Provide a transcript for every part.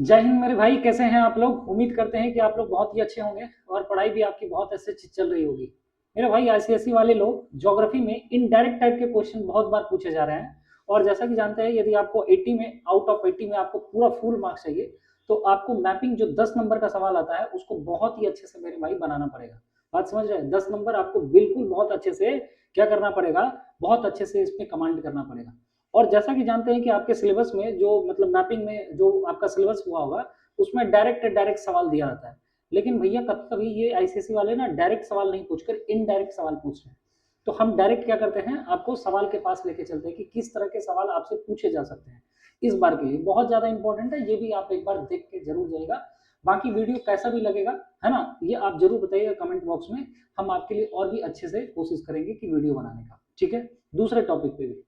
जय हिंद मेरे भाई, कैसे हैं आप लोग। उम्मीद करते हैं कि आप लोग बहुत ही अच्छे होंगे और पढ़ाई भी आपकी बहुत अच्छे से चल रही होगी। मेरे भाई आईसीएसई वाले लोग ज्योग्राफी में इनडायरेक्ट टाइप के क्वेश्चन बहुत बार पूछे जा रहे हैं। और जैसा कि जानते हैं, यदि आपको 80 में आउट ऑफ 80 में आपको पूरा फुल मार्क्स चाहिए, तो आपको मैपिंग जो 10 नंबर का सवाल आता है उसको बहुत ही अच्छे से मेरे भाई बनाना पड़ेगा। बात समझ रहे हैं? 10 नंबर आपको बिल्कुल बहुत अच्छे से क्या करना पड़ेगा, बहुत अच्छे से इसमें कमांड करना पड़ेगा। और जैसा कि जानते हैं कि आपके सिलेबस में जो मतलब मैपिंग में जो आपका सिलेबस हुआ होगा, उसमें डायरेक्ट डायरेक्ट सवाल दिया जाता है। लेकिन भैया कभी कभी ये आईसीएसई वाले ना डायरेक्ट सवाल नहीं पूछकर इनडायरेक्ट सवाल पूछ रहे हैं। तो हम डायरेक्ट क्या करते हैं, आपको सवाल के पास लेके चलते हैं कि किस तरह के सवाल आपसे पूछे जा सकते हैं। इस बार के लिए बहुत ज्यादा इंपॉर्टेंट है, ये भी आप एक बार देख के जरूर जाएगा। बाकी वीडियो कैसा भी लगेगा, है ना, ये आप जरूर बताइएगा कमेंट बॉक्स में। हम आपके लिए और भी अच्छे से कोशिश करेंगे कि वीडियो बनाने का। ठीक है, दूसरे टॉपिक पे भी।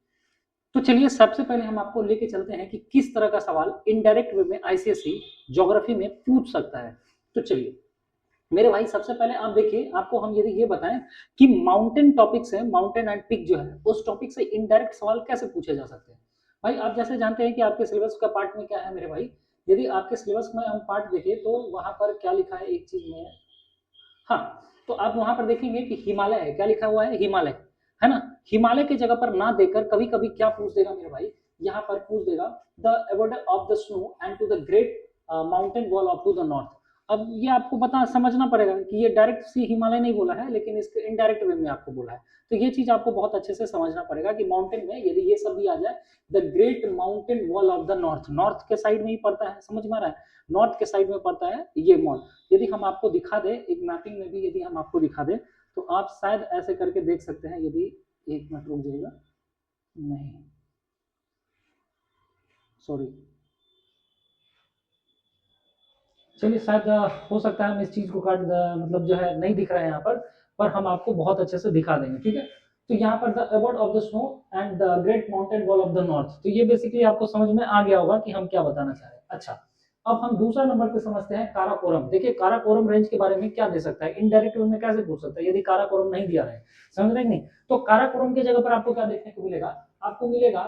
तो चलिए सबसे पहले हम आपको लेके चलते हैं कि किस तरह का सवाल इनडायरेक्ट वे में आईसीएसई ज्योग्राफी में पूछ सकता है। तो चलिए मेरे भाई, सबसे पहले आप देखिए, आपको हम यदि ये बताएं कि माउंटेन टॉपिक से, माउंटेन एंड पिक जो है, उस टॉपिक से इनडायरेक्ट सवाल कैसे पूछे जा सकते हैं। भाई आप जैसे जानते हैं कि आपके सिलेबस का पार्ट में क्या है मेरे भाई। यदि आपके सिलेबस में हम पार्ट देखें तो वहां पर क्या लिखा है, एक चीज में, हाँ, तो आप वहां पर देखेंगे कि हिमालय है, क्या लिखा हुआ है, हिमालय, है ना। हिमालय की जगह पर ना देकर कभी कभी क्या पूछ देगा मेरे भाई, यहाँ पर पूछ देगा the border of the snow and to the great mountain wall of to the north. अब ये आपको पता समझना पड़ेगा कि ये डायरेक्ट सी हिमालय नहीं बोला है, लेकिन इसके इनडायरेक्ट वे में आपको बोला है। तो ये चीज आपको बहुत अच्छे से समझना पड़ेगा कि माउंटेन में यदि ये सब भी आ जाए, the great mountain wall of the north, north के साइड में ही पड़ता है, समझ में आ रहा है, नॉर्थ के साइड में पड़ता है ये मॉल। यदि हम आपको दिखा दें एक मैपिंग में भी, यदि हम आपको दिखा दें तो आप शायद ऐसे करके देख सकते हैं। यदि एक मिनट रुक जाइएगा, नहीं, सॉरी, चलिए शायद हो सकता है हम इस चीज को काट मतलब जो है नहीं दिख रहा है यहाँ पर हम आपको बहुत अच्छे से दिखा देंगे। ठीक है, तो यहाँ पर the abode of the snow and the great mountain wall of the north, तो ये बेसिकली आपको समझ में आ गया होगा कि हम क्या बताना चाह रहे हैं। अच्छा, अब हम दूसरा नंबर पे समझते हैं काराकोरम। देखिए काराकोरम रेंज के बारे में क्या दे सकता है, इनडायरेक्ट वे में कैसे पूछ सकता है यदि काराकोरम नहीं दिया है, समझ रहे नहीं। तो काराकोरम की जगह पर आपको क्या देखने को मिलेगा, आपको मिलेगा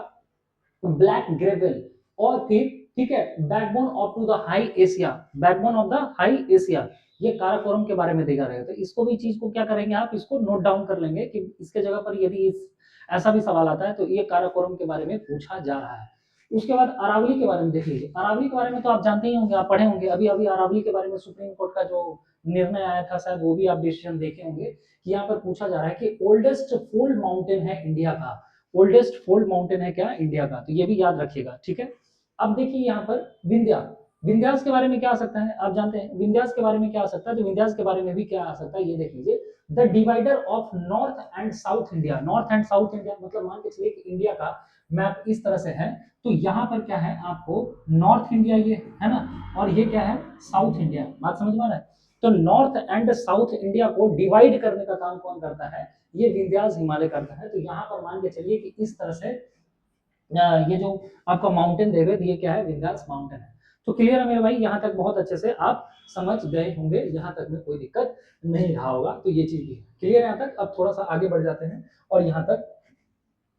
ब्लैक ग्रेवल, और फिर ठीक है backbone of to the high Asia, backbone of the high Asia, ये काराकोरम के बारे में देखा रहेगा। तो इसको भी चीज को क्या करेंगे, आप इसको नोट डाउन कर लेंगे कि इसके जगह पर यदि इस ऐसा भी सवाल आता है तो ये काराकोरम के बारे में पूछा जा रहा है। उसके बाद अरावली के बारे में देख लीजिए। अरावली के बारे में तो आप जानते ही होंगे, आप पढ़े होंगे अभी अभी अरावली के बारे में सुप्रीम कोर्ट का जो निर्णय आया था, शायद वो भी आप डिसीजन देखे होंगे कि यहाँ पर पूछा जा रहा है कि ओल्डेस्ट फोल्ड माउंटेन है इंडिया का, ओल्डेस्ट फोल्ड माउंटेन है क्या इंडिया का, तो ये भी याद रखिएगा। ठीक है, अब देखिए यहाँ पर विंध्या, विंध्यास के बारे में क्या आ सकता है, आप जानते हैं विंध्यास के बारे में क्या आ सकता है, तो विंध्यास के बारे में भी क्या आ सकता है ये देख लीजिए। The divider of north and south India, north and south India मतलब मान के चलिए कि इंडिया का मैप इस तरह से है, तो यहाँ पर क्या है आपको नॉर्थ इंडिया ये है ना, और ये क्या है साउथ इंडिया, बात समझ में आ रहा है। तो नॉर्थ एंड साउथ इंडिया को डिवाइड करने का काम कौन करता है, ये विंध्यास हिमालय करता है। तो यहाँ पर मान के चलिए कि इस तरह से ये जो आपका माउंटेन देवे, ये क्या है, विंध्यास माउंटेन है। तो क्लियर है मेरे भाई, यहाँ तक बहुत अच्छे से आप समझ गए होंगे, यहाँ तक में कोई दिक्कत नहीं रहा होगा। तो ये चीज भी क्लियर है यहाँ तक। अब थोड़ा सा आगे बढ़ जाते हैं और यहाँ तक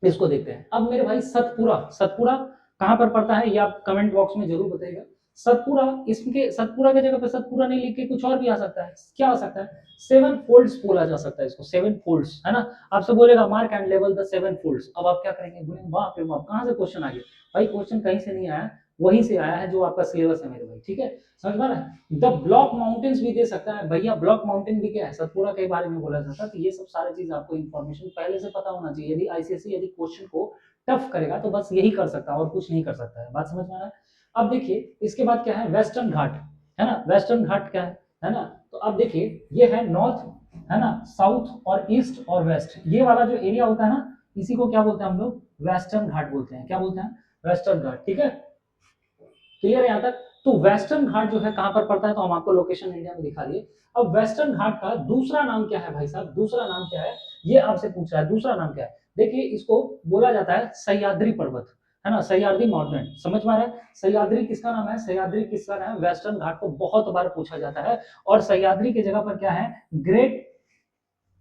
इसको देखते हैं। अब मेरे भाई सतपुरा, सतपुरा कहाँ पर पड़ता है ये आप कमेंट बॉक्स में जरूर बताइएगा। सतपुरा, इसके सतपुरा की जगह पे सतपुरा नहीं लिख के कुछ और भी आ सकता है, क्या आ सकता है, सेवन फोल्ड्स बोला जा सकता है इसको, सेवन फोल्ड्स, है ना। आपसे बोलेगा mark and level the seven folds, अब आप क्या करेंगे, बोलेंगे बाप रे बाप कहाँ से क्वेश्चन आ गया। भाई क्वेश्चन कहीं से नहीं आया, वहीं से आया है जो आपका सिलेबस है मेरे भाई। ठीक है, समझ में आ रहा है। द ब्लॉक माउंटेन्स भी दे सकता है भैया, ब्लॉक माउंटेन भी क्या है, सतपुरा के बारे में बोला जाता है। तो ये सब सारी चीज आपको इन्फॉर्मेशन पहले से पता होना चाहिए। यदि आईसीएसई यदि क्वेश्चन को टफ करेगा तो बस यही कर सकता है और कुछ नहीं कर सकता है, बात समझ में आ रहा है। अब देखिए इसके बाद क्या है, वेस्टर्न घाट, है ना, वेस्टर्न घाट क्या है ना। तो अब देखिए ये है नॉर्थ, है ना, साउथ और ईस्ट और वेस्ट, ये वाला जो एरिया होता है ना, इसी को क्या बोलते हैं हम लोग, वेस्टर्न घाट बोलते हैं। क्या बोलते हैं, वेस्टर्न घाट। ठीक है, क्लियर है यहाँ तक। तो वेस्टर्न घाट जो है कहां पर पड़ता है, तो हम आपको लोकेशन इंडिया में दिखा दिए। अब वेस्टर्न घाट का दूसरा नाम क्या है भाई साहब, दूसरा नाम क्या है, ये आपसे पूछ रहा है दूसरा नाम क्या है। देखिए इसको बोला जाता है सह्याद्री पर्वत, है ना, सह्याद्री माउंटेन, समझ में आ रहा है। सह्याद्री किसका नाम है, सह्याद्री किसका नाम है, वेस्टर्न घाट को बहुत बार पूछा जाता है। और सह्याद्री की जगह पर क्या है, ग्रेट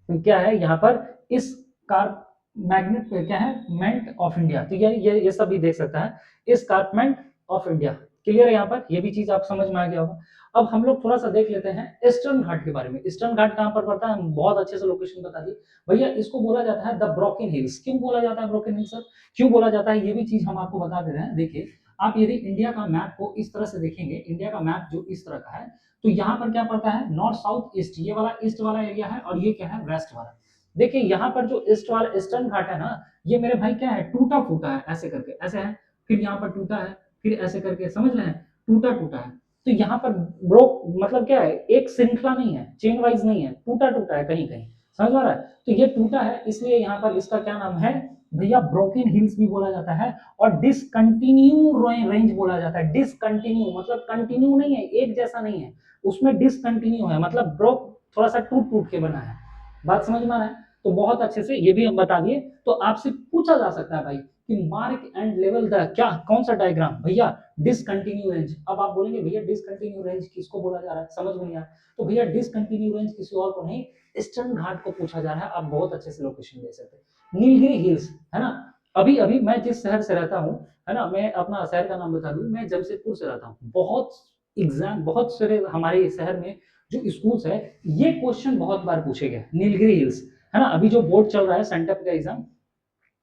क्या है यहाँ पर, इस कार मैग्नेट क्या है, मेंट ऑफ इंडिया, तो ये सब भी देख सकता है, इस कारमेंट ऑफ इंडिया, क्लियर है यहाँ पर, ये भी चीज आप समझ में आ गया होगा। अब हम लोग थोड़ा सा देख लेते हैं ईस्टर्न घाट के बारे में। ईस्टर्न घाट कहाँ पर पड़ता है, हम बहुत अच्छे से लोकेशन बता दी भैया। इसको बोला जाता है द ब्रोकन हिल्स। क्यों बोला जाता है ब्रोकन हिल्स सर, क्यों बोला जाता है, ये भी चीज हम आपको बता दे रहे हैं। देखिए आप यदि इंडिया का मैप को इस तरह से देखेंगे, इंडिया का मैप जो इस तरह का है, तो यहाँ पर क्या पड़ता है, नॉर्थ साउथ ईस्ट, ये वाला ईस्ट वाला एरिया है, और ये क्या है, वेस्ट वाला। देखिए यहाँ पर जो ईस्ट वाला ईस्टर्न घाट है ना, ये मेरे भाई क्या है, टूटा फूटा है, ऐसे करके ऐसे है, फिर यहाँ पर टूटा है, फिर ऐसे करके, समझ रहे हैं, टूटा टूटा है। तो यहाँ पर ब्रोक मतलब क्या है, एक श्रृंखला नहीं है, चेन वाइज नहीं है, टूटा टूटा है कहीं कहीं, समझ आ रहा है। तो ये टूटा है, इसलिए यहाँ पर इसका क्या नाम है भैया, ब्रोकन हिल्स भी बोला जाता है, और डिसकंटिन्यू रेंज बोला जाता है। डिसकंटिन्यू मतलब कंटिन्यू नहीं है, एक जैसा नहीं है, उसमें डिसकंटिन्यू है, मतलब ब्रोक थोड़ा सा टूट टूट के बना है। बात समझ में आ रहा है, तो बहुत अच्छे से ये भी हम बता दिए। तो आपसे पूछा जा सकता है भाई कि मार्क एंड लेवल द क्या, कौन सा डायग्राम भैया, डिसकंटिन्यू रेंज। अब आप बोलेंगे भैया डिसकंटिन्यू रेंज किसको बोला जा रहा है, समझ में नहीं आ रहा, तो भैया डिसकंटिन्यू रेंज किसी और को नहीं, ईस्टर्न घाट को पूछा जा रहा है। आप बहुत अच्छे से लोकेशन दे सकते हैं, नीलगिरी हिल्स है ना। अभी अभी मैं जिस शहर से रहता हूँ, है ना, मैं अपना शहर का नाम बता दूं, मैं जमशेदपुर से रहता हूँ। बहुत एग्जाम, बहुत सारे हमारे शहर में जो स्कूल्स है, ये क्वेश्चन बहुत बार पूछे गए, नीलगिरी हिल्स, है ना। अभी जो बोर्ड चल रहा है, सेंटअप का एग्जाम,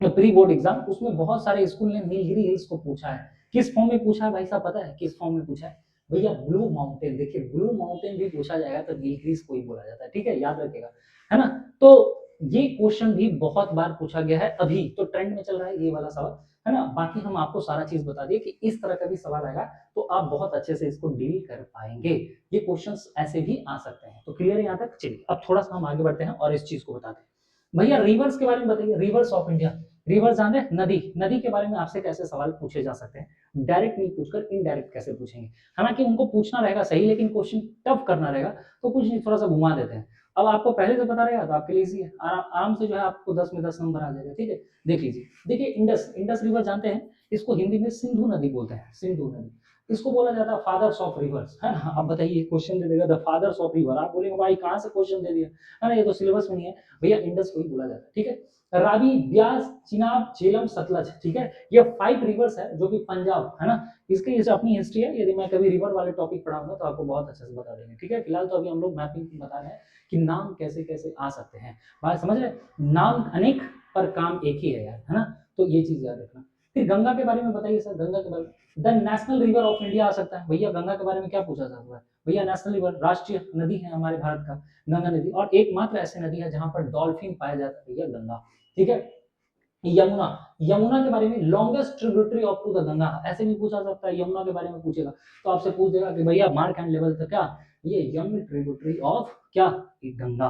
प्री बोर्ड एग्जाम, उसमें बहुत सारे स्कूल ने नीलगिरी हिल्स को पूछा है। किस फॉर्म में पूछा है भाई साहब, पता है किस फॉर्म में पूछा है भैया, ब्लू माउंटेन। देखिए ब्लू माउंटेन भी पूछा जाएगा तो नीलगिरीज को ही बोला जाता है, ठीक है, याद रखेगा, है ना। तो ये क्वेश्चन भी बहुत बार पूछा गया है, अभी तो ट्रेंड में चल रहा है ये वाला सवाल, है ना। बाकी हम आपको सारा चीज बता दिए कि इस तरह का भी सवाल आएगा तो आप बहुत अच्छे से इसको डील कर पाएंगे। ये क्वेश्चंस ऐसे भी आ सकते हैं। तो क्लियर है यहाँ तक, चलिए अब थोड़ा सा हम आगे बढ़ते हैं और इस चीज को बताते हैं। भैया रिवर्स के बारे में बताइए, रिवर्स ऑफ इंडिया। रिवर जाने, नदी, नदी के बारे में आपसे कैसे सवाल पूछे जा सकते हैं, डायरेक्ट नहीं पूछकर इनडायरेक्ट कैसे पूछेंगे। हालांकि उनको पूछना रहेगा सही, लेकिन क्वेश्चन टफ करना रहेगा, तो कुछ नहीं, थोड़ा सा घुमा देते हैं। अब आपको पहले से पता रहेगा तो आपके लिए इजी है, आराम से जो है आपको 10 में 10 नंबर आ जाएगा, ठीक है। देख लीजिए, देखिए इंडस, इंडस रिवर जानते हैं, इसको हिंदी में सिंधु नदी बोलते हैं, सिंधु नदी। इसको बोला जाता है फादर्स ऑफ रिवर्स, है ना। अब बताइए, क्वेश्चन दे देगा द फादर्स ऑफ रिवर, आप बोलेंगे भाई कहाँ से क्वेश्चन दे दिया, है ना, ये तो सिलेबस में नहीं है। भैया इंडस को ही बोला जाता है, ठीक है। रावी, ब्यास, चिनाब, झेलम, सतलज, ठीक है। ये 5 रिवर्स है जो कि पंजाब, है ना, इसकी जैसे अपनी हिस्ट्री है, यदि मैं कभी रिवर वाले टॉपिक पढ़ाऊंगा तो आपको बहुत अच्छे से बता देंगे, ठीक है। फिलहाल तो अभी हम लोग मैपिंग बता रहे हैं कि नाम कैसे कैसे आ सकते हैं, बात समझ रहे, नाम अनेक पर काम एक ही है यार, है ना। तो ये चीज याद रखना। फिर गंगा के बारे में बताइए सर, गंगा के बारे में, the national river of India आ सकता है भैया। गंगा के बारे में क्या पूछा जाता है भैया, नेशनल रिवर, राष्ट्रीय नदी है हमारे भारत का, गंगा नदी, और एकमात्र ऐसी नदी है जहां पर डॉल्फिन पाया जाता है भैया, गंगा, ठीक है। यमुना, यमुना के बारे में, longest tributary of to the Ganga, ऐसे भी पूछा सकता है, यमुना के बारे में पूछेगा तो आपसे पूछ देगा कि भैया मार्क एंड लेवल तो क्या, ये यंग ट्रिब्यूटरी ऑफ क्या, गंगा,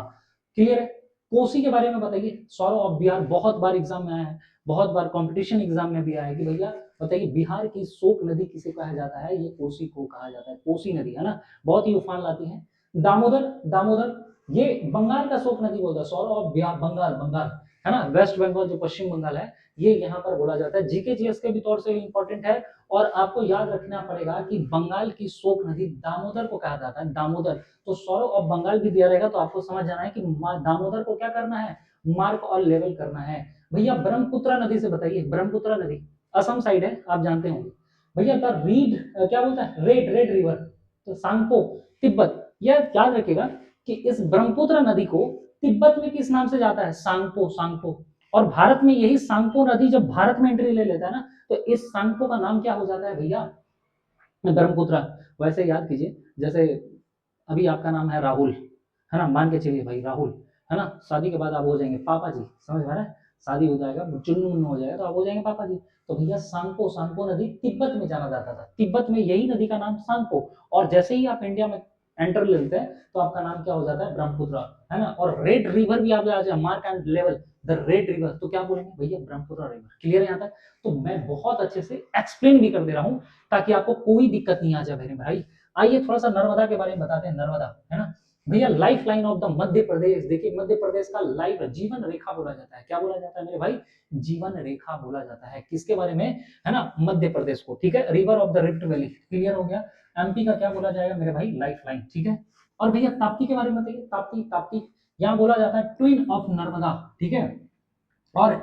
क्लियर है। कोसी के बारे में बताइए, सौरव ऑफ बिहार, बहुत बार एग्जाम में आया है, बहुत बार कंपटीशन एग्जाम में भी आया है कि भैया बताइए बिहार की शोक नदी किसे कहा जाता है, ये कोसी को कहा जाता है, कोसी नदी, है ना, बहुत ही उफान लाती है। दामोदर, दामोदर, ये बंगाल का शोक नदी बोलता है, सौरव ऑफ बिहार, बंगाल, बंगाल, है ना, वेस्ट बंगाल जो पश्चिम बंगाल है, ये यहाँ पर बोला जाता है। जीके जीएस के भी तौर से इंपॉर्टेंट है, और आपको याद रखना पड़ेगा कि बंगाल की शोक नदी दामोदर को कहा जाता है, दामोदर। तो सौरव ऑफ बंगाल भी दिया रहेगा तो आपको समझ जाना है कि दामोदर को क्या करना है, मार्क और लेवल करना है। भैया ब्रह्मपुत्र नदी से बताइए, ब्रह्मपुत्र नदी असम साइड है, आप जानते होंगे। भैया द रीड क्या बोलता है, रेड, रेड रिवर, तो सांगपो, तिब्बत। यह याद रखिएगा कि इस ब्रह्मपुत्र नदी को तिब्बत में किस नाम से जाता है, सांगपो, सांगपो। और भारत में यही सांगपो नदी जब भारत में एंट्री ले लेता है ना, तो इस सांगपो का नाम क्या हो जाता है भैया, ब्रह्मपुत्र। वैसे याद कीजिए, जैसे अभी आपका नाम है राहुल, है ना, मान के चलिए भाई राहुल, है ना, शादी के बाद आप हो जाएंगे पापा जी, समझ में आ रहा है, शादी हो जाएगा, चुन्नू मुन्नू हो जाएगा तो आप हो जाएंगे पापा जी। तो भैया सांगपो, सांगपो नदी तिब्बत में जाना जाता था, तिब्बत में यही नदी का नाम सांगपो। और जैसे ही आप इंडिया में एंटर लेते हैं तो आपका नाम क्या हो जाता है, ब्रह्मपुत्र, है ना। और रेड रिवर भी आप आ जाए, mark and level the red river, तो क्या बोलेंगे भैया, ब्रह्मपुत्र रिवर, क्लियर है यहाँ तक। तो मैं बहुत अच्छे से एक्सप्लेन भी कर दे रहा हूँ ताकि आपको कोई दिक्कत नहीं आ जाए मेरे भाई। आइए थोड़ा सा नर्मदा के बारे में बताते हैं, नर्मदा, है ना भैया, life line of the Madhya Pradesh. देखिए मध्य प्रदेश का लाइफ जीवन रेखा बोला जाता है, क्या बोला जाता है मेरे भाई, जीवन रेखा बोला जाता है, किसके बारे में, है ना, मध्य प्रदेश को, ठीक है। River of the rift valley, clear हो गया। एमपी का क्या बोला जाएगा मेरे भाई, लाइफ लाइन, ठीक है। और भैया ताप्ती के बारे में बताइए, ताप्ती, ताप्ती यहाँ बोला जाता है ट्विन ऑफ नर्मदा, ठीक है। और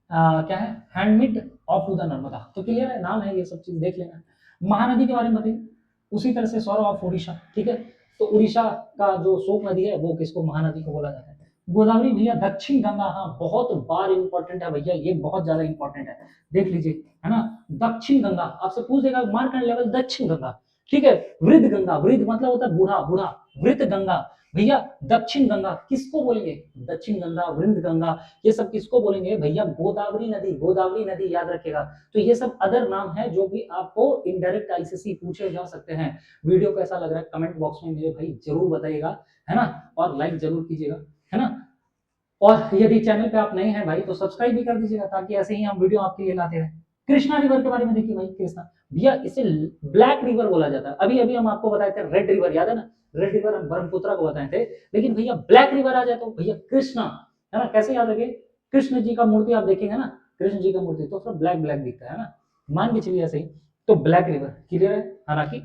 क्या है, हैंडमिड ऑफ टू द नर्मदा, तो क्लियर है, नाम है, ये सब चीज देख लेना। महानदी के बारे में बताइए। उसी तरह से सौरव ऑफ उड़ीसा, ठीक है। तो उड़ीसा का जो शोक नदी है वो किसको महानदी को बोला जाता है। गोदावरी भैया दक्षिण गंगा, हाँ बहुत बार इंपॉर्टेंट है भैया, ये बहुत ज्यादा इंपॉर्टेंट है, देख लीजिए, है ना। दक्षिण गंगा आपसे पूछ देगा मार्क एंड लेवल दक्षिण गंगा, ठीक है। वृद्ध गंगा, वृद्ध मतलब होता है बूढ़ा, बूढ़ा, वृद्ध गंगा भैया दक्षिण गंगा किसको बोलेंगे, दक्षिण गंगा, वृंद गंगा, ये सब किसको बोलेंगे भैया, गोदावरी नदी, गोदावरी नदी याद रखेगा। तो ये सब अदर नाम है जो कि आपको इनडायरेक्ट आईसीसी पूछे जा सकते हैं। वीडियो कैसा लग रहा है कमेंट बॉक्स में मेरे भाई जरूर बताइएगा, है ना, और लाइक जरूर कीजिएगा, है ना। और यदि चैनल पे आप नए हैं भाई तो सब्सक्राइब भी कर दीजिएगा ताकि ऐसे ही हम वीडियो आपके लिए लाते रहें। कृष्णा रिवर के बारे में देखिए भाई, कृष्णा भैया इसे ब्लैक रिवर बोला जाता है। अभी अभी हम आपको बताए थे रेड रिवर, याद है ना, रेड रिवर हम ब्रह्मपुत्र को बताए थे, लेकिन भैया ब्लैक रिवर आ जाए तो भैया कृष्णा, है ना। कैसे याद रखे, कृष्ण जी का मूर्ति आप देखेंगे ना, कृष्ण जी का मूर्ति तो थोड़ा ब्लैक ब्लैक दिखता है ना, मान के चलिए ऐसे ही, तो ब्लैक रिवर क्लियर है। हालांकि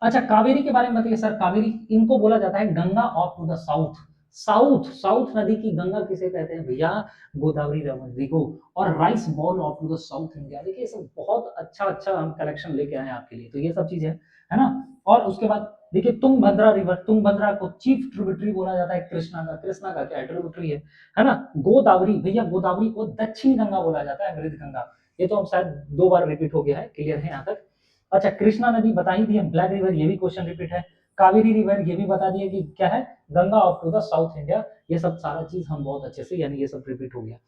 अच्छा कावेरी के बारे में बताइए सर। कावेरी इनको बोला जाता है Ganga of to the south, south south नदी की गंगा किसे कहते हैं भैया, गोदावरी नदी को। और rice bowl of to the south India, देखिए सब बहुत अच्छा अच्छा हम कलेक्शन लेके आए हैं आपके लिए, तो ये सब चीजें है ना। और उसके बाद देखिए तुंगभद्रा रिवर, तुंगभद्रा को चीफ ट्रिब्यूटरी बोला जाता है कृष्णा का, कृष्णा का क्या ट्रिब्यूटरी है ना। गोदावरी भैया, गोदावरी को दक्षिण गंगा बोला जाता है, वृद्ध गंगा, ये तो हम शायद 2 बार रिपीट हो गया है, क्लियर है यहाँ तक। अच्छा कृष्णा नदी बता ही दी हम, ब्लैक रिवर ये भी क्वेश्चन रिपीट है। कावेरी रिवर ये भी बता दिया कि क्या है, Ganga of to the south India, ये सब सारा चीज हम बहुत अच्छे से, यानी ये सब रिपीट हो गया।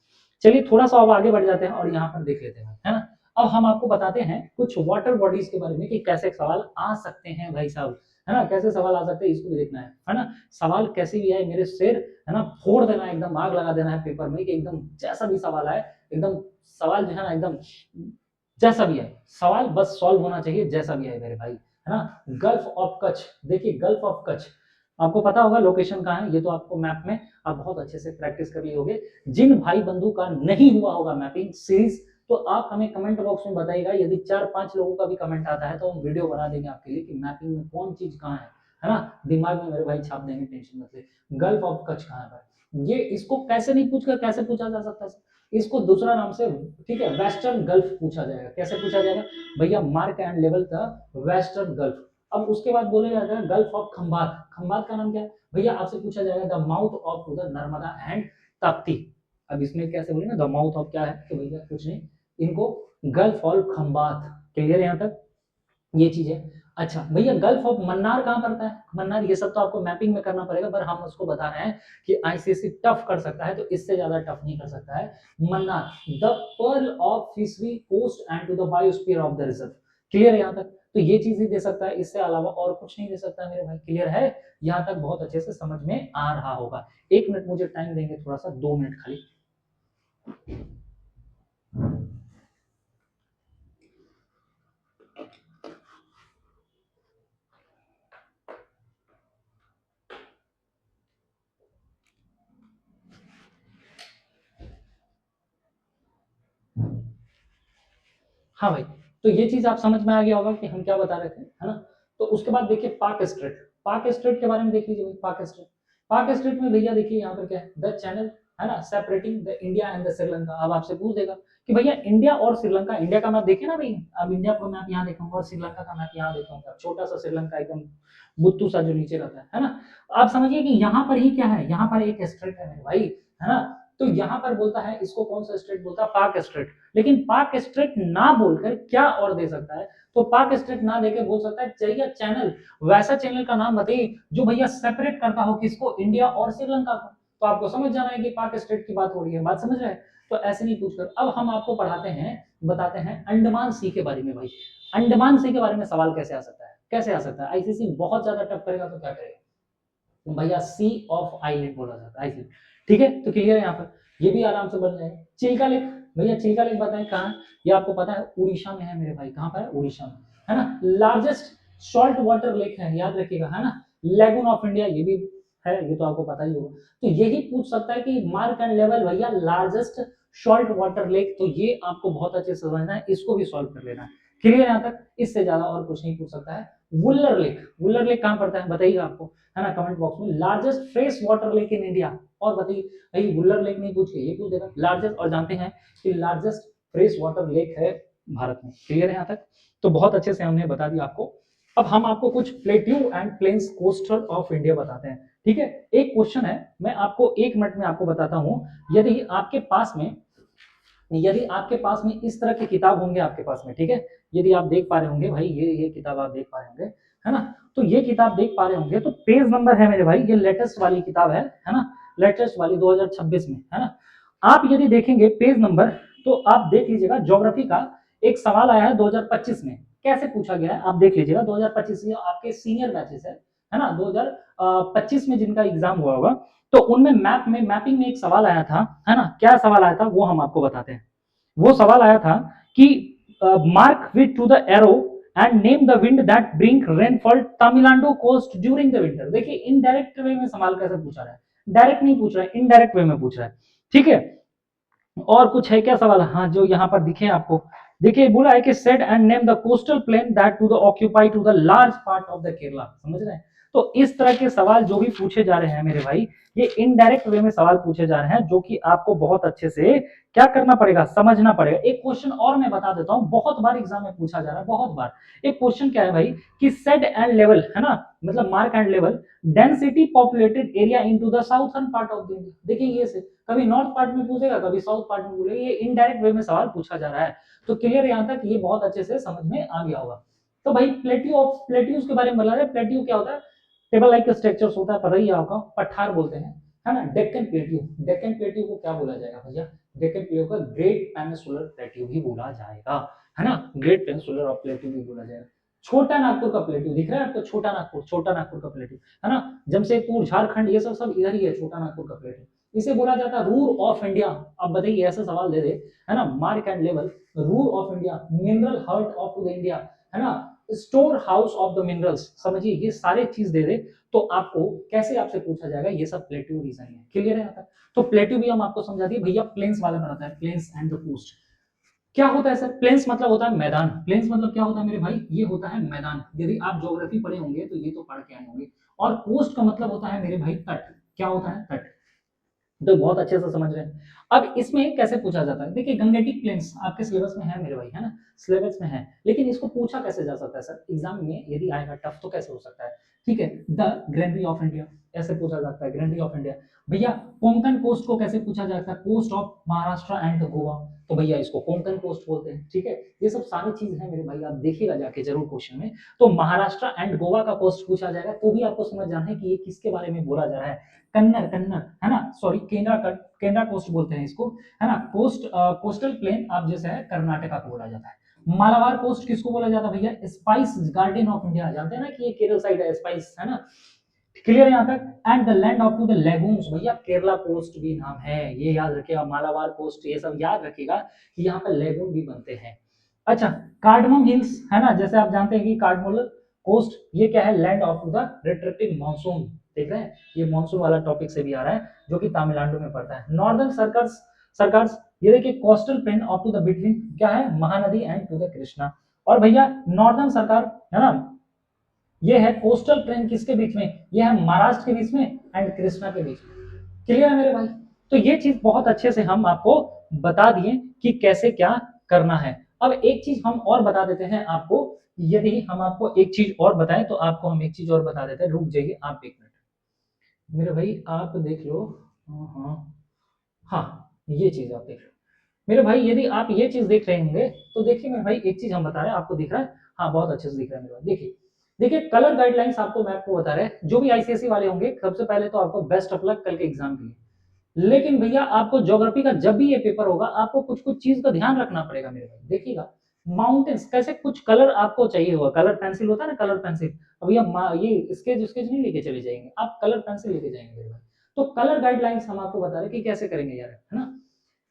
चलिए थोड़ा सा अब आगे बढ़ जाते हैं और यहाँ पर देख लेते हैं, है ना। अब हम आपको बताते हैं कुछ वाटर बॉडीज के बारे में कि कैसे सवाल आ सकते हैं भाई साहब, है ना, कैसे सवाल आ सकते हैं इसको भी देखना है ना। सवाल कैसे भी आए मेरे शेर, है ना, फोड़ देना है, एकदम आग लगा देना है पेपर में कि एकदम जैसा भी सवाल आए, एकदम सवाल जो है ना एकदम जैसा भी है, सवाल बस सॉल्व होना चाहिए जैसा भी है मेरे भाई, है ना। गल्फ ऑफ कच्छ, देखिए गल्फ ऑफ कच्छ आपको पता होगा लोकेशन कहाँ है, ये तो आपको मैप में आप बहुत अच्छे से प्रैक्टिस कर लिए होगे। जिन भाई बंधु का नहीं हुआ होगा मैपिंग सीरीज, तो आप हमें कमेंट बॉक्स में बताइएगा, यदि 4-5 लोगों का भी कमेंट आता है तो हम वीडियो बना देंगे आपके लिए कि मैपिंग में कौन चीज कहाँ है ना, दिमाग में मेरे भाई छाप देंगे, टेंशन मत ले। गल्फ ऑफ कच्छ कहाँ है भाई, ये इसको कैसे नहीं पूछकर कैसे पूछा जा सकता है, इसको दूसरा नाम से, ठीक है, वेस्टर्न गल्फ पूछा जाएगा। कैसे पूछा जाएगा भैया, मार्क एंड लेवल था वेस्टर्न गल्फ। अब उसके बाद बोले जाता है गल्फ ऑफ खंबात, खंबात का नाम क्या है भैया, आपसे पूछा जाएगा the mouth of the Narmada and Tapti. अब इसमें कैसे बोले ना, द माउथ ऑफ क्या है, तो भैया कुछ नहीं, इनको गल्फ ऑफ खंबात, क्लियर है यहाँ तक, ये चीज है। अच्छा भैया गल्फ ऑफ मन्नार कहाँ पड़ता है, मन्नार, ये सब तो आपको मैपिंग में करना पड़ेगा, पर हम उसको बता रहे हैं कि आईसीसी टफ कर सकता है, तो इससे ज्यादा टफ नहीं कर सकता है। Mannar the pearl of fishery coast and to the biosphere of the reserve, clear है यहाँ तक, तो ये चीज ही दे सकता है, इससे अलावा और कुछ नहीं दे सकता है मेरे भाई, क्लियर है यहाँ तक, बहुत अच्छे से समझ में आ रहा होगा। 1 मिनट मुझे टाइम देंगे थोड़ा सा, 2 मिनट खाली। हाँ भाई, तो ये चीज आप समझ में आ गया होगा कि हम क्या बता रहे थे, है ना। तो उसके बाद देखिए पाक स्ट्रेट, पाक स्ट्रेट के बारे में देख लीजिए भाई, पाक स्ट्रेट, पाक स्ट्रेट में भैया देखिए यहाँ पर क्या है, द चैनल, है ना, separating the India and the Sri Lanka. अब आपसे पूछ देगा कि भैया इंडिया और श्रीलंका, इंडिया का मैप देखे ना भाई, अब इंडिया का मैप यहाँ देखूंगा और श्रीलंका का मैप यहाँ देखूंगा, छोटा सा श्रीलंका एकदम बुत्तू सा जो नीचे रहता है ना। आप समझिए कि यहाँ पर ही क्या है, यहाँ पर एक स्ट्रेट है मेरे भाई, है ना। तो यहाँ पर बोलता है इसको कौन सा स्ट्रेट बोलता है, पाक स्ट्रेट। लेकिन पाक स्ट्रेट ना बोलकर क्या और दे सकता है, तो पाक स्ट्रेट ना देकर बोल सकता है चाहिए चैनल, वैसा चैनल का नाम बताइए जो भैया सेपरेट करता हो किसको, इंडिया और श्रीलंका को। तो आपको समझ जाना है कि पाक स्ट्रेट की बात हो रही है, बात समझ रहे हैं। तो ऐसे नहीं पूछकर अब हम आपको पढ़ाते हैं, बताते हैं अंडमान सी के बारे में भाई। अंडमान सी के बारे में सवाल कैसे आ सकता है, कैसे आ सकता है, आईसीसी बहुत ज्यादा टफ करेगा तो क्या करेगा, तो भैया सी ऑफ आइलैंड बोला जाता है आइलैंड, ठीक है। तो क्लियर है यहाँ पर, ये भी आराम से बन जाएगा। चिल्का लेक भैया, चिल्का लेक बताएं कहाँ, ये आपको पता है उड़ीसा में है मेरे भाई, कहाँ पर है, उड़ीसा में, है ना। लार्जेस्ट सॉल्ट वाटर लेक है, याद रखिएगा, है ना। लेगून ऑफ इंडिया ये भी है, ये तो आपको पता ही होगा। तो यही पूछ सकता है कि मार्क एंड लेवल भैया लार्जेस्ट सॉल्ट वाटर लेक, तो ये आपको बहुत अच्छे से समझना है, इसको भी सॉल्व कर लेना है, क्लियर यहाँ तक, इससे ज्यादा और कुछ नहीं पूछ सकता है। वुलर लेक, वुलर लेक कहाँ पड़ता है बताइएगा आपको, है ना, कमेंट बॉक्स में। Largest fresh water lake in India, और बताइए भाई, वुलर लेक नहीं पूछ के ये पूछ देगा लार्जेस्ट, और जानते हैं कि लार्जेस्ट फ्रेश वाटर लेक है भारत में। क्लियर है यहाँ तक? तो बहुत अच्छे से हमने बता दिया आपको। अब हम आपको कुछ plateau and plains coastal of India बताते हैं। ठीक है, एक क्वेश्चन है, मैं आपको 1 मिनट में आपको बताता हूं। यदि आपके पास में इस तरह की किताब होंगे आपके पास में, ठीक है, यदि आप देख पा रहे होंगे भाई, ये किताब आप देख पा रहे होंगे, है ना, तो ये किताब देख पा रहे होंगे, तो पेज नंबर है मेरे भाई, ये लेटेस्ट वाली किताब है ना, लेटेस्ट वाली 2026 में, है ना। आप यदि देखेंगे पेज नंबर, तो आप देख लीजिएगा, ज्योग्राफी का एक सवाल आया है 2025 में, कैसे पूछा गया है आप देख लीजिएगा। 2025 में आपके सीनियर बैचेस है ना, 2025 में जिनका एग्जाम हुआ होगा, तो उनमें मैपिंग में एक सवाल आया था, है ना, क्या सवाल आया था वो हम आपको बताते हैं। वो सवाल आया था कि mark with to the arrow and name the wind that bring rainfall Tamil Nadu coast during the winter. देखिए इनडायरेक्ट वे में सवाल कैसे पूछा रहा है, डायरेक्ट नहीं पूछ रहा है, इनडायरेक्ट वे में पूछ रहा है। ठीक है, और कुछ है क्या सवाल? हाँ, जो यहाँ पर दिखे आपको, देखिए बोला है कि said and name the coastal plain that to the occupy to the large part of the Kerala. समझ रहे हैं? तो इस तरह के सवाल जो भी पूछे जा रहे हैं मेरे भाई, ये इनडायरेक्ट वे में सवाल पूछे जा रहे हैं, जो कि आपको बहुत अच्छे से क्या करना पड़ेगा, समझना पड़ेगा। एक क्वेश्चन और मैं बता देता हूं, बहुत बार एग्जाम में पूछा जा रहा है, बहुत बार। एक क्वेश्चन क्या है भाई कि सेड एंड लेवल, है ना, मतलब mark and level density populated area into the southern part of the India. देखिए ये से कभी नॉर्थ पार्ट में पूछेगा, कभी साउथ पार्ट में पूछेगा, ये इनडायरेक्ट वे में सवाल पूछा जा रहा है। तो क्लियर यहाँ तक, ये बहुत अच्छे से समझ में आ गया होगा। तो भाई प्लेट्यूज के बारे में बता रहे हैं। प्लेट्यू क्या होता है? टेबल लाइक स्ट्रक्चर्स होता है, पता ही आपका, पठार बोलते हैं, है ना। डेक्कन प्लेट्यू, डेक्कन प्लेट्यू को क्या बोला जाएगा भैया? डेक्कन प्लेट्यू को ग्रेट पेनिनसुलर प्लेट्यू भी बोला जाएगा, है ना, ग्रेट पेनिनसुलर प्लेट्यू भी बोला जाएगा। छोटा नागपुर का प्लेट्यू दिख रहा है आपको? छोटा नागपुर का प्लेट्यू, है ना, जमशेदपुर, झारखंड, ये सब इधर ही है, छोटा नागपुर का प्लेट्यू। इसे बोला जाता है रूर ऑफ इंडिया। अब बताइए, ऐसा सवाल दे दे, है ना, mark and level, Ruhr of India, mineral hurt of the India, है ना, store house of the minerals. समझिए, ये सारे चीज दे दे तो आपको कैसे आपसे पूछा जाएगा, ये सब प्लेट्यू रीजन है। क्लियर है यहाँ तक? तो प्लेट्यू भी हम आपको समझा दिए भैया। प्लेन्स वाला बनाता है, प्लेन्स एंड द कोस्ट। क्या होता है सर? प्लेन्स मतलब होता है मैदान। प्लेन्स मतलब क्या होता है मेरे भाई? ये होता है मैदान। यदि आप ज्योग्राफी पढ़े होंगे तो ये तो पढ़ के आए होंगे। और कोस्ट का मतलब होता है मेरे भाई तट। क्या होता है? तट। तो बहुत अच्छे से समझ रहे हैं। अब इसमें कैसे पूछा जाता है? देखिए गंगेटिक प्लेन्स आपके सिलेबस में है मेरे भाई, है ना, सिलेबस में है, लेकिन इसको पूछा कैसे जा सकता है सर एग्जाम में? यदि आएगा टफ तो कैसे हो सकता है? ठीक है, द ग्रेनरी ऑफ इंडिया ऐसे पूछा जाता है, ग्रेनरी ऑफ इंडिया। भैया कोंकण कोस्ट को कैसे पूछा जाता है? Coast of Maharashtra and Goa. तो भैया इसको कोंकण कोस्ट बोलते हैं। ठीक है, ये सब सारी चीज है मेरे भाई, आप देखिएगा जाके जरूर क्वेश्चन में। तो महाराष्ट्र एंड गोवा का कोस्ट पूछा जाएगा, तो भी आपको समझ जाना है कि ये किसके बारे में बोला जा रहा है। कन्नर, है ना, सॉरी, केंद्रा कोस्ट बोलते हैं इसको, है ना। कोस्टल प्लेन आप जैसे है कर्नाटका को बोला जाता है। मालाबार कोस्ट किसको बोला जाता है भैया? Spice garden of India. जानते हैं ना कि ये केरल साइड है, स्पाइस, है ना। क्लियर है यहाँ तक? And the land of to the lagoons, भैया केरला कोस्ट भी नाम है, ये याद रखिएगा। मालाबार कोस्ट, ये सब याद रखिएगा कि यहाँ पे लेगून भी बनते हैं। अच्छा, कार्डमम हिल्स, है ना, जैसे आप जानते हैं कि कार्डमोल कोस्ट, ये क्या है? Land of to the retreating monsoon. देख रहे हैं, ये मानसून वाला टॉपिक से भी आ रहा है, जो कि तमिलनाडु में पड़ता है। नॉर्दर्न सर्कल्स, ये देखिए coastal plain of to the between क्या है? Mahanadi and to the Krishna. और भैया नॉर्दर्न सर्कल, है ना, ये है कोस्टल प्लेन किसके बीच में? ये है महाराष्ट्र के बीच में एंड कृष्णा के बीच में। क्लियर है मेरे भाई? तो ये चीज बहुत अच्छे से हम आपको बता दिए कि कैसे क्या करना है। अब एक चीज हम और बता देते हैं आपको, यदि हम आपको एक चीज और बताएं तो आपको हम एक चीज और बता देते हैं। रुक जाइए आप 1 मिनट मेरे भाई, आप देख लो। हाँ हाँ, ये चीज आप देख लो मेरे भाई। यदि आप ये चीज देख रहे होंगे तो देखिए मेरे भाई, एक चीज हम बता रहे हैं, आपको दिख रहा है? हाँ, बहुत अच्छे से दिख रहा है मेरे भाई। देखिए देखिए कलर गाइडलाइंस आपको मैं आपको बता रहे हैं, जो भी आईसीएसई वाले होंगे, सबसे पहले तो आपको बेस्ट ऑफ लक कल के एग्जाम के लिए। लेकिन भैया आपको ज्योग्राफी का जब भी ये पेपर होगा, आपको कुछ कुछ चीज का ध्यान रखना पड़ेगा मेरे भाई। देखिएगा माउंटेन्स कैसे, कुछ कलर आपको चाहिए होगा, कलर पेंसिल होता है ना, कलर पेंसिल। अब ये स्केच नहीं लेके चले जाएंगे आप, कलर पेंसिल लेके जाएंगे मेरे भाई। तो कलर गाइडलाइंस हम आपको बता रहे हैं कि कैसे करेंगे यार, है ना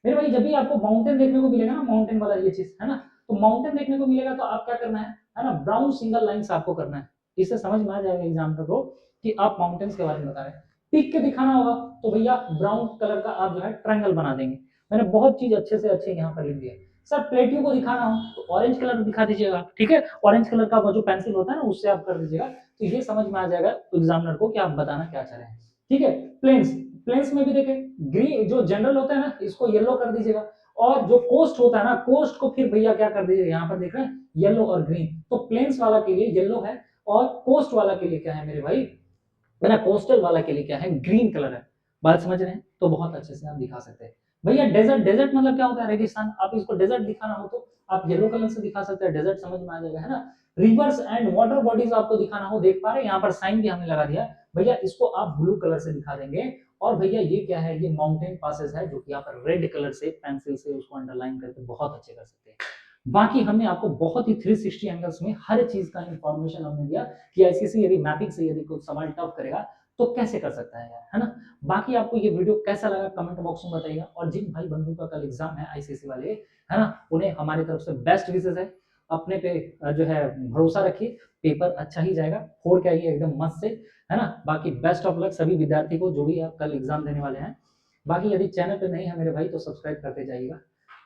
मेरे भाई। जब भी आपको माउंटेन देखने को मिलेगा ना, माउंटेन वाला ये चीज, है ना, तो माउंटेन देखने को मिलेगा तो आप क्या करना है ना, ब्राउन सिंगल लाइंस आपको करना है। इससे समझ में आ जाएगा एग्जामिनर को कि आप माउंटेन्स के बारे में बता रहे हैं। पीक के दिखाना होगा तो भैया ब्राउन कलर का आप जो है ट्रायंगल बना देंगे। मैंने बहुत चीज अच्छे से अच्छे यहाँ पर लिख दिया। सर प्लेट्यू को दिखाना हो तो ऑरेंज कलर दिखा दीजिएगा, ठीक है, ऑरेंज कलर का वो जो पेंसिल होता है ना, उससे आप कर दीजिएगा, तो ये समझ में आ जाएगा एग्जामिनर को कि आप बताना क्या चाह रहे हैं। ठीक है, प्लेन्स, प्लेन्स में भी देखें, ग्रीन जो जनरल होता है ना, इसको येलो कर दीजिएगा, और जो कोस्ट होता है ना, कोस्ट को फिर भैया क्या कर दीजिए, यहाँ पर देख रहे हैं येलो और ग्रीन, तो प्लेन्स वाला के लिए येलो है और कोस्ट वाला के लिए क्या है मेरे भाई, है ना, कोस्टल वाला के लिए क्या है, ग्रीन कलर है। बात समझ रहे हैं, तो बहुत अच्छे से आप दिखा सकते हैं। भैया डेजर्ट, डेजर्ट मतलब क्या होता है, रेगिस्तान, आप इसको डेजर्ट दिखाना हो तो आप येलो कलर से दिखा सकते हैं, डेजर्ट समझ में आ जाएगा, है ना। रिवर्स एंड वाटर बॉडीज आपको दिखाना हो, देख पा रहे हैं यहाँ पर साइन भी हमने लगा दिया, भैया इसको आप ब्लू कलर से दिखा देंगे। और भैया ये क्या है, ये माउंटेन पासेस है, जो कि यहाँ पर रेड कलर से पेंसिल से उसको अंडरलाइन करके बहुत अच्छे कर सकते हैं। बाकी हमने आपको बहुत ही 360 एंगल्स में हर चीज का इंफॉर्मेशन हमने दिया कि आईसीसी यदि मैपिंग से यदि कोई सवाल टफ करेगा तो कैसे कर सकता है यार, है ना। बाकी आपको ये वीडियो कैसा लगा कमेंट बॉक्स में बताइएगा, और जिन भाई बंधु का कल एग्जाम है आईसीसी वाले, है ना, उन्हें हमारी तरफ से बेस्ट विशेष है। अपने पे जो है भरोसा रखिए, पेपर अच्छा ही जाएगा, फोड़ के आइए एकदम मस्त से, है ना। बाकी बेस्ट ऑफ लक सभी विद्यार्थी को जो भी आप कल एग्जाम देने वाले हैं। बाकी यदि चैनल पे नहीं है मेरे भाई तो सब्सक्राइब करते जाइएगा।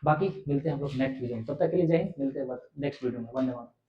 बाकी मिलते हैं हम लोग नेक्स्ट वीडियो में, तब तक के लिए जय हिंद, मिलते हैं नेक्स्ट वीडियो में, वंदे मातरम।